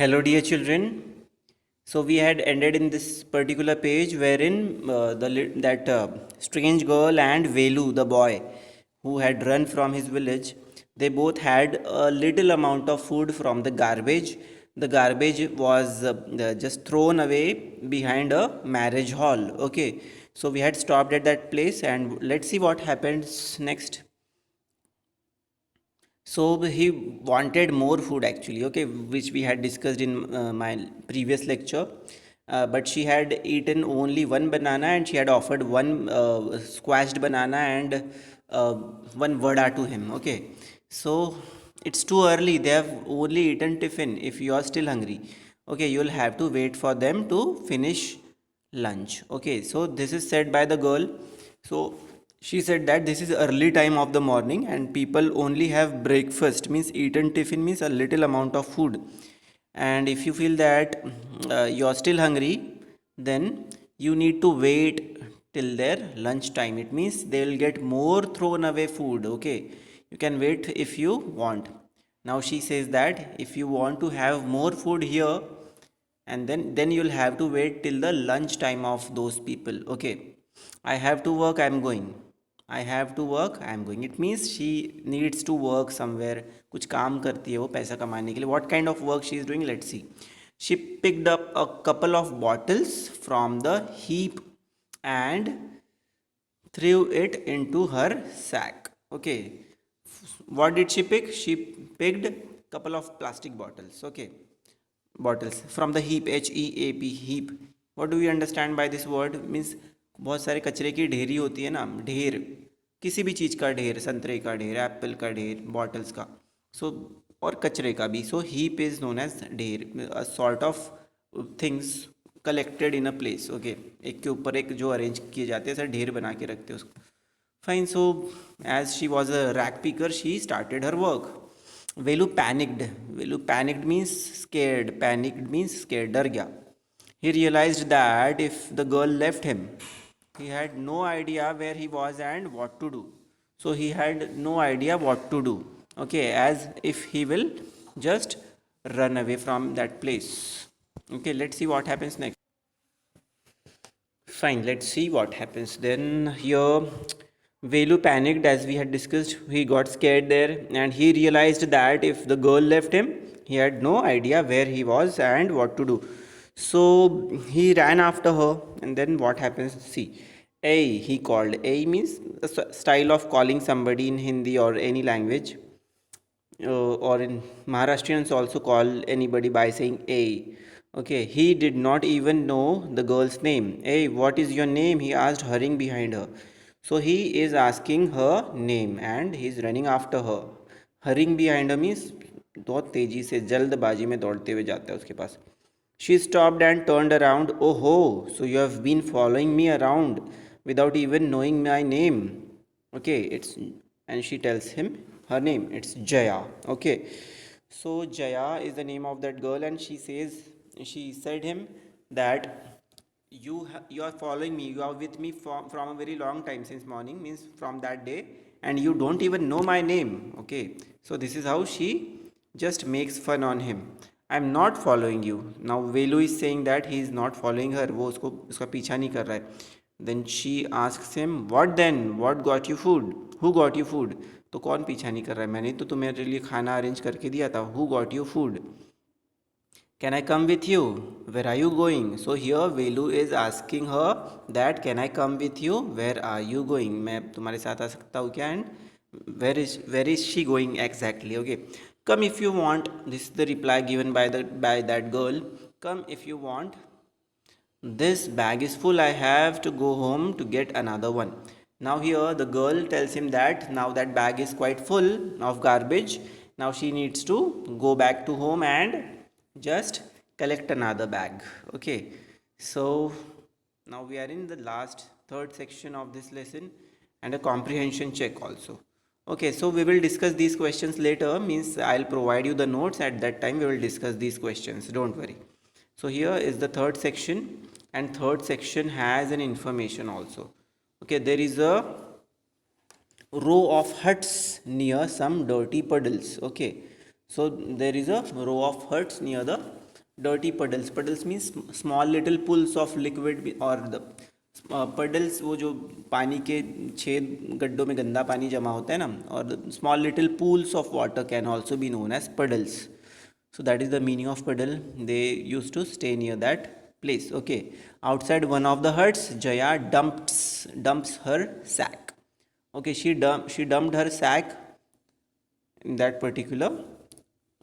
Hello, dear children. So we had ended in this particular page wherein that strange girl and Velu, the boy who had run from his village, they both had a little amount of food from the garbage. The garbage was just thrown away behind a marriage hall. Okay, so we had stopped at that place, and let's see what happens next. So he wanted more food actually, okay, which we had discussed in my previous lecture. But she had eaten only one banana and she had offered one squashed banana and one vada to him, okay. So it's too early, they have only eaten tiffin. If you are still hungry, okay, you'll have to wait for them to finish lunch, okay. So this is said by the girl. So she said that this is early time of the morning and people only have breakfast, means eaten tiffin means a little amount of food. And if you feel that you are still hungry, then you need to wait till their lunch time. It means they will get more thrown away food, okay. You can wait if you want. Now she says that if you want to have more food here, and then you'll have to wait till the lunch time of those people, okay. I have to work, I'm going. I have to work, I'm going. It means she needs to work somewhere. कुछ काम करती है वो पैसा कमाने के लिए. What kind of work she is doing, let's see. She picked up a couple of bottles from the heap and threw it into her sack, okay. What did she pick? She picked couple of plastic bottles, okay. Bottles from the heap, HEAP, heap. What do you understand by this word? Means बहुत सारे कचरे की ढेरी होती है ना, ढेर, किसी भी चीज़ का ढेर, संतरे का ढेर, एप्पल का ढेर, बॉटल्स का. सो और कचरे का भी. सो हीप इज नोन एज ढेर, a sort of things collected in a place, okay. एक के ऊपर एक जो अरेंज किए जाते हैं, ऐसा ढेर बना के रखते हैं उसको. Fine, so as she was a rag picker, she started her work. Velu panicked. Velu panicked means scared. Panicked means scared. डर गया. He realized that if the girl left him, he had no idea where he was and what to do. So he had no idea what to do. Okay, as if he will just run away from that place. Okay, let's see what happens next. Fine, let's see what happens. Then here, Velu panicked as we had discussed. He got scared there and he realized that if the girl left him, he had no idea where he was and what to do. So he ran after her, and then what happens? See, A, he called. A means a style of calling somebody in Hindi or any language. Or in Maharashtrians also call anybody by saying A. Okay, he did not even know the girl's name. Hey, what is your name? He asked, hurrying behind her. So he is asking her name and he is running after her. Hurrying behind her means बहुत तेजी से जल्दबाजी में दौड़ते हुए जाता है उसके पास. She stopped and turned around. Oh ho, so you have been following me around without even knowing my name. Okay, it's, and she tells him her name. It's Jaya. Okay, so Jaya is the name of that girl, and she said him that you are following me. You are with me from a very long time, since morning, means from that day, and you don't even know my name. Okay, so this is how she just makes fun on him. I'm not following you. Now Velu is saying that he is not following her. वो उसका पीछा नहीं कर रहा है. Then she asks him, what then? What got you food? Who got you food? तो कौन पीछा नहीं कर रहा है? मैंने तो तुम्हारे लिए खाना अरेंज करके दिया था. Who got you food? Can I come with you? Where are you going? So here Velu is asking her that can I come with you? Where are you going? मैं तुम्हारे साथ आ सकता हूँ क्या? And where is she going exactly? Okay. Come if you want. This is the reply given by that girl. Come if you want. This bag is full. I have to go home to get another one. Now here the girl tells him that now that bag is quite full of garbage. Now she needs to go back to home and just collect another bag. Okay, so now we are in the last third section of this lesson and a comprehension check also. Okay, so we will discuss these questions later, means I'll provide you the notes. At that time we will discuss these questions, don't worry. So here is the third section, and third section has an information also. Okay, there is a row of huts near some dirty puddles. Okay, so there is a row of huts near the dirty puddles. Puddles means small little pools of liquid or the puddles, वो जो पानी के छेद गड्ढों में गंदा पानी जमा होता है ना, और small little pools of water can also be known as puddles. So that is the meaning of puddle. They used to stay near that place. Okay, outside one of the huts, Jaya dumps her sack. Okay, she dumped her sack in that particular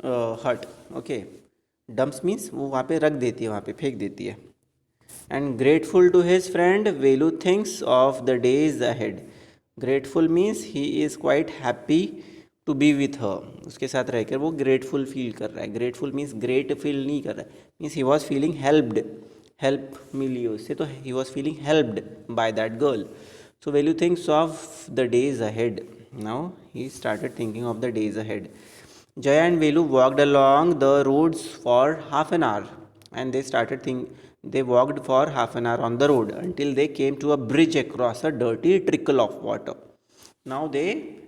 hut. Okay, dumps means वो वहाँ पे रख देती है, वहाँ पे फेंक देती है. And grateful to his friend, Velu thinks of the days ahead. Grateful means he is quite happy to be with her. उसके साथ रहकर वो grateful feel कर रहा है. Grateful means great feel नहीं कर रहा है, means he was feeling helped. Help मिली उससे, तो he was feeling helped by that girl. So Velu thinks of the days ahead. Now he started thinking of the days ahead. Jaya and Velu walked along the roads for half an hour, and they walked for half an hour on the road until they came to a bridge across a dirty trickle of water. Now they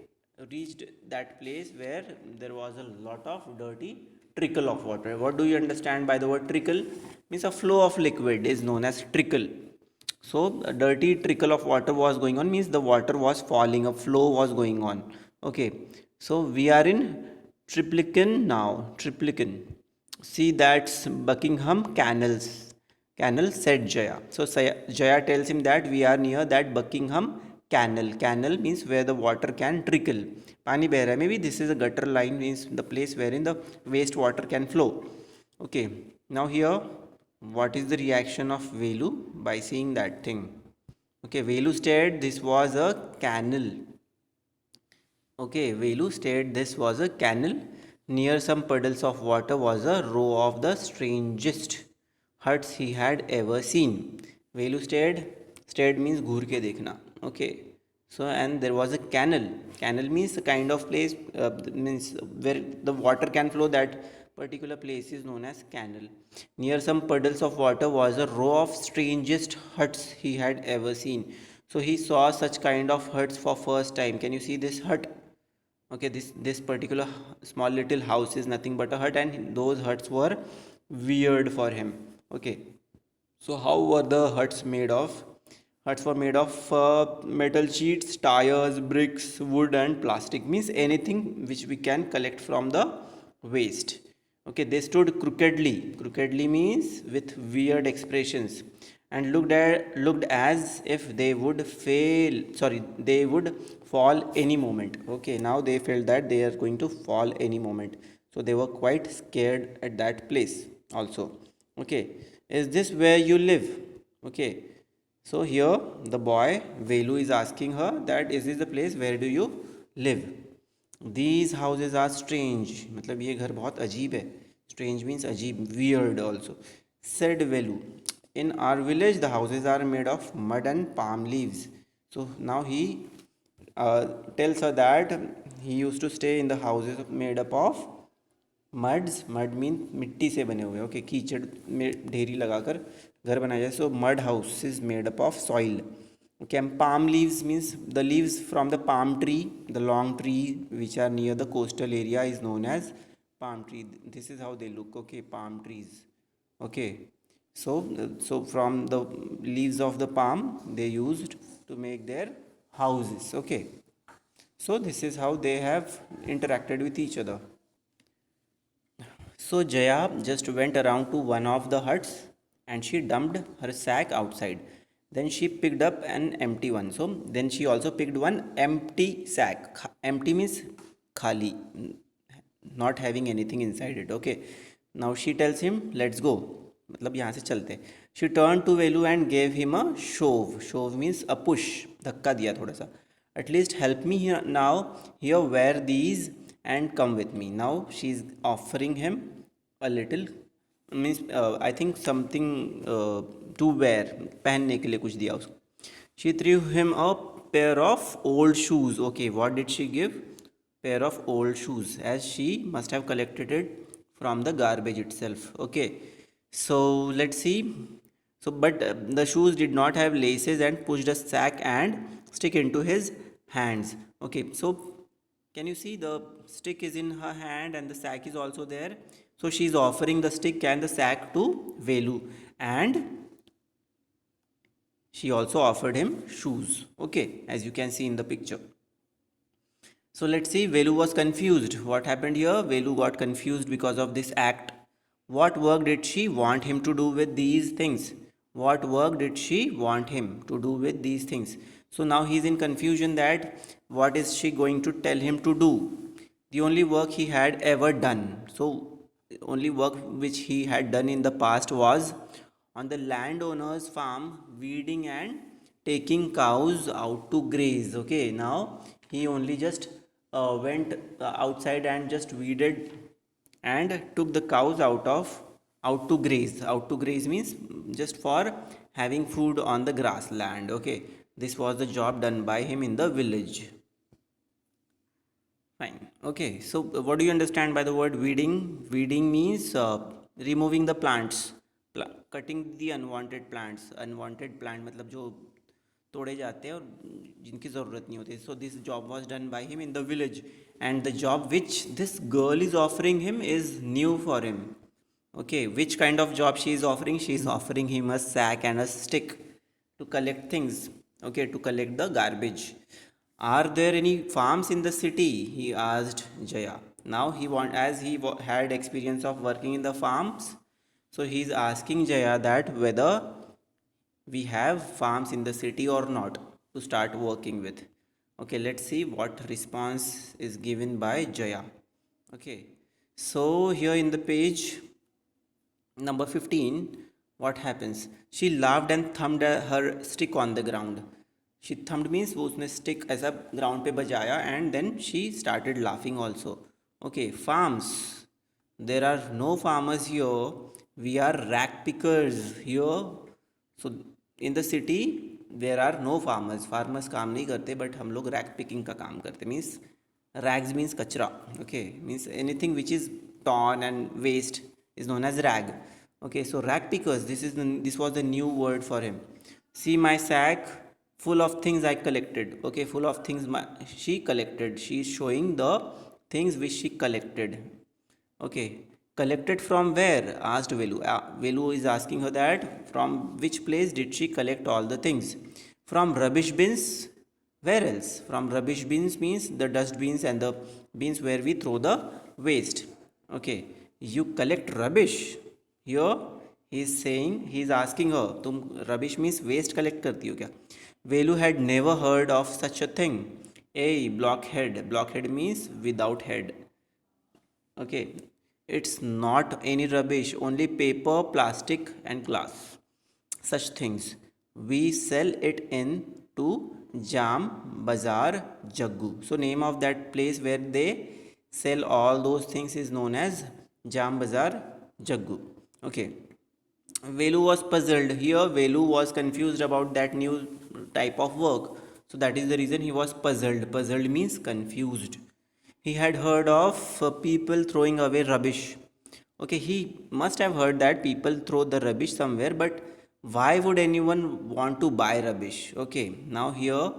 reached that place where there was a lot of dirty trickle of water. What do you understand by the word trickle? Means a flow of liquid is known as trickle. So a dirty trickle of water was going on, means the water was falling, a flow was going on. Okay, so we are in Triplicon now. Triplicon. See, that's Buckingham Canal, said Jaya. So Jaya tells him that we are near that Buckingham Canal. Canal means where the water can trickle. Pani beh raha hai. Maybe this is a gutter line, means the place wherein the waste water can flow. Okay. Now here, what is the reaction of Velu by seeing that thing? Okay, Velu stated this was a canal. Okay, Velu stated this was a canal. Near some puddles of water was a row of the strangest huts he had ever seen. Velu stared means घूर के देखना. Okay, so and there was a canal. Canal means a kind of place, means where the water can flow. That particular place is known as canal. Near some puddles of water was a row of strangest huts he had ever seen. So he saw such kind of huts for first time. Can you see this hut? Okay, this particular small little house is nothing but a hut, and those huts were weird for him. Okay, so how were the huts made of? Huts were made of metal sheets, tires, bricks, wood, and plastic, means anything which we can collect from the waste. Okay, they stood crookedly means with weird expressions, and looked as if they would fall any moment. Okay, now they felt that they are going to fall any moment, so they were quite scared at that place also. Okay, is this where you live? Okay, so here the boy Velu is asking her that is this the place where do you live? These houses are strange, मतलब ये घर बहुत अजीब है. Strange means अजीब, weird also. Said Velu, in our village the houses are made of mud and palm leaves. So now he tells her that he used to stay in the houses made up of mud mean मिट्टी से बने हुए. Okay, कीचड़ में ढेरी लगाकर घर बनाया जाए. So mud house is made up of soil. Okay, and palm leaves means the leaves from the palm tree, the long tree which are near the coastal area is known as palm tree. This is how they look. Okay, palm trees. Okay, so from the leaves of the palm they used to make their houses. Okay, so this is how they have interacted with each other. So Jaya just went around to one of the huts and she dumped her sack outside. Then she picked up an empty one. So then she also picked one empty sack. Empty means khali, not having anything inside it. Okay, now she tells him let's go, मतलब यहाँ से चलते. She turned to Velu and gave him a shove. Shove means a push, धक्का दिया थोड़ा सा. At least help me here now. Here wear these and come with me. Now she's offering him a little, means I think something to wear, पहनने के लिए कुछ दिया उसको. She threw him a pair of old shoes. Okay, what did she give? Pair of old shoes, as she must have collected it from the garbage itself. Okay, so let's see. So but the shoes did not have laces and pushed a sack and stick into his hands. Okay, so Can you see the stick is in her hand and the sack is also there? So she is offering the stick and the sack to Velu, and she also offered him shoes. Okay, as you can see in the picture. So let's see, Velu was confused. What happened here? Velu got confused because of this act. What work did she want him to do with these things? What work did she want him to do with these things? So now he's in confusion that what is she going to tell him to do? The only work he had ever done. So only work which he had done in the past was on the landowner's farm, weeding and taking cows out to graze. Okay, now he only just went outside and just weeded and took the cows out to graze. Out to graze means just for having food on the grassland. Okay, this was the job done by him in the village. Fine. Okay. So, what do you understand by the word weeding? Weeding means removing the plants, cutting the unwanted plants. Unwanted plant मतलब जो तोड़े जाते हैं और जिनकी ज़रूरत नहीं होती. So this job was done by him in the village, and the job which this girl is offering him is new for him. Okay, which kind of job she is offering? She is offering him a sack and a stick to collect things. Okay, to collect the garbage. Are there any farms in the city? He asked Jaya. Now he want, as he had experience of working in the farms, so he is asking Jaya that whether we have farms in the city or not to start working with. Okay, let's see what response is given by Jaya. Okay, so here in the page number 15, what happens? She laughed and thumped her stick on the ground. She thumped means वो उसने stick ऐसा ground पे बजाया and then she started laughing also. Okay, farms. There are no farmers here. We are rag pickers here. So in the city there are no farmers. Farmers काम नहीं करते but हम लोग rag picking का काम करते. Means rags means kachra. Okay, means anything which is torn and waste is known as rag. Okay, so rag pickers, this was the new word for him. See my sack full of things I collected. Okay, full of things she collected. She is showing the things which she collected. Okay, collected from where? Asked Velu. Velu is asking her that from which place did she collect all the things? From rubbish bins. Where else? From rubbish bins means the dust bins and the bins where we throw the waste. Okay, you collect rubbish. Here he is saying, he is asking her, तुम rubbish means waste collect करती हो क्या? Velu had never heard of such a thing. A blockhead. Blockhead means without head. Okay, it's not any rubbish, only paper, plastic and glass, such things we sell it in to Jam Bazaar Jaggu. So name of that place where they sell all those things is known as Jam Bazaar Jaggu. Okay, Velu was puzzled. Here Velu was confused about that new type of work, so that is the reason he was puzzled. Puzzled means confused. He had heard of people throwing away rubbish. Okay, he must have heard that people throw the rubbish somewhere, but why would anyone want to buy rubbish? Okay, now here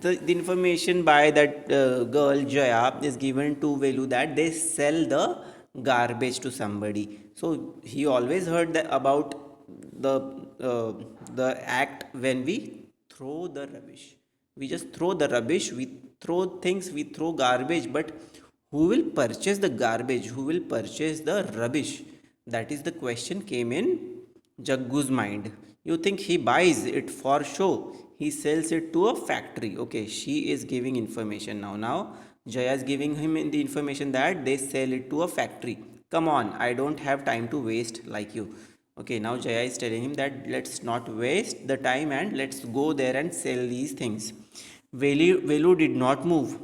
the information by that girl Jaya is given to Velu that they sell the garbage to somebody. So he always heard that about the uh, the act when we throw the rubbish. We just throw the rubbish, we throw things, we throw garbage, but who will purchase the garbage? Who will purchase the rubbish? That is the question came in Jaggu's mind. You think he buys it for show? He sells it to a factory. Okay, she is giving information now. Now Jaya is giving him the information that they sell it to a factory. Come on, I don't have time to waste like you. Okay, now Jaya is telling him that let's not waste the time and let's go there and sell these things. Velu did not move.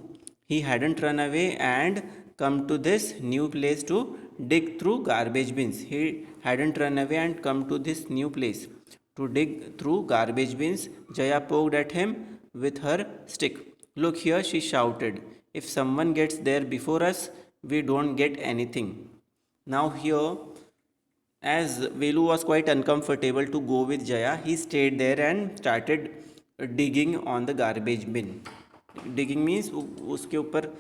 He hadn't run away and come to this new place to dig through garbage bins. He hadn't run away and come to this new place to dig through garbage bins. Jaya poked at him with her stick. Look here, she shouted. If someone gets there before us, we don't get anything. Now, here, as Velu was quite uncomfortable to go with Jaya, he stayed there and started digging on the garbage bin. Digging means उसके ऊपर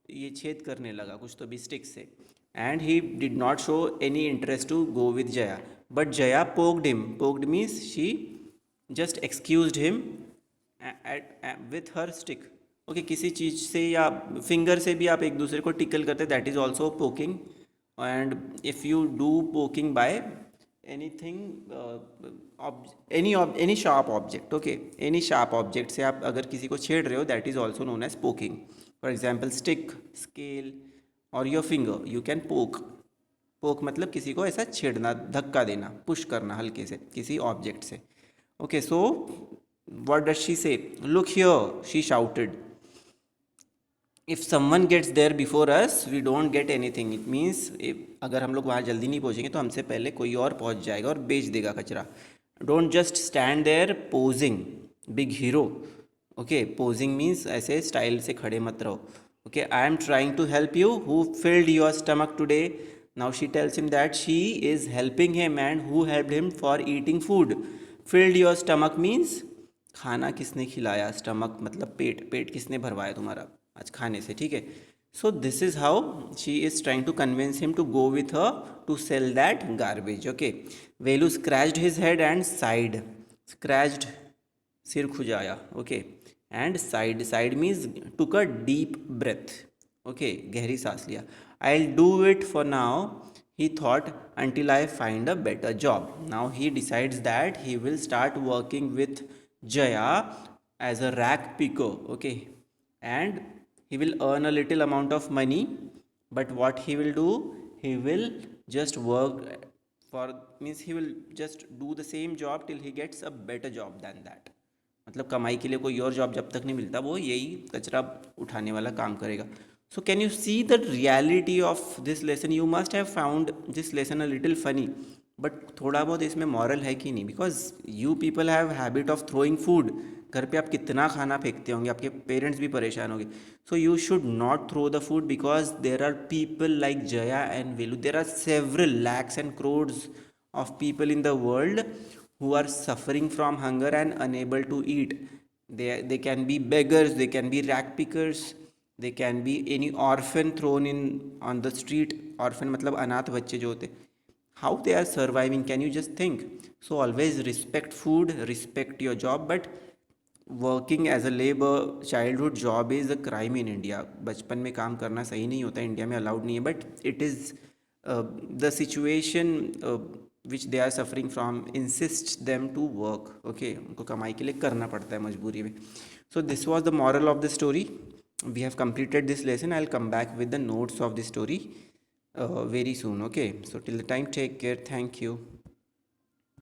ये छेद करने लगा कुछ तो भी stick से. And he did not show any interest to go with Jaya, but Jaya poked him. Poked means she just excused him with her stick. Okay, किसी चीज़ से या फिंगर से भी आप एक दूसरे को टिकल करते, that is also poking. And if you do poking by anything, any sharp object, okay, any sharp object से आप अगर किसी को छेड़ रहे हो, that is also known as poking. For example stick, scale और your finger, you can poke. Poke मतलब किसी को ऐसा छेड़ना, धक्का देना, पुश करना हल्के से किसी ऑब्जेक्ट से. Okay, so what does she say? Look here, she shouted. If someone gets there before us, we don't get anything. It means अगर हम लोग वहाँ जल्दी नहीं पहुँचेंगे तो हमसे पहले कोई और पहुँच जाएगा और बेच देगा कचरा. Don't just stand there posing, big hero. Okay, posing means ऐसे स्टाइल से खड़े मत रहो. Okay, I am trying to help you. Who filled your stomach today? Now she tells him that she is helping him and who helped him for eating food. Filled your stomach means खाना किसने खिलाया. Stomach मतलब पेट, पेट किसने भरवाया तुम्हारा आज खाने से, ठीक है. So this is how she is trying to convince him to go with her to sell that garbage. Okay, Velu scratched his head and sighed. Scratched सिर खुजाया, okay, and sighed, sighed means took a deep breath. Okay, गहरी सांस लिया. I will do it for now, he thought, until I find a better job. Now he decides that he will start working with Jaya as a rack picker, okay, and he will earn a little amount of money. But what he will do, he will just work for, means he will just do the same job till he gets a better job than that. मतलब कमाई के लिए कोई और job जब तक नहीं मिलता वो यही कचरा उठाने वाला काम करेगा. So can you see the reality of this lesson? You must have found this lesson a little funny, but थोड़ा बहुत इसमें moral है कि नहीं? Because you people have habit of throwing food. घर पे आप कितना खाना फेंकते होंगे, आपके पेरेंट्स भी परेशान होंगे. So you should not throw the food because there are people like Jaya and Velu. There are several lakhs and crores of people in the world who are suffering from hunger and unable to eat. They can be beggars, they can be rack pickers, they can be any orphan thrown in on the street. Orphan मतलब अनाथ बच्चे जो होते, how they are surviving, can you just think? So always respect food, respect your job, but working as a labour childhood job is a crime in India. बचपन में काम करना सही नहीं होता, इंडिया में अलाउड नहीं है, but it is the situation which they are suffering from insist them to work. Okay, उनको कमाई के लिए करना पड़ता है मजबूरी में. So this was the moral of the story. We have completed this lesson. I'll come back with the notes of the story very soon. Okay, so till the time, take care. Thank you.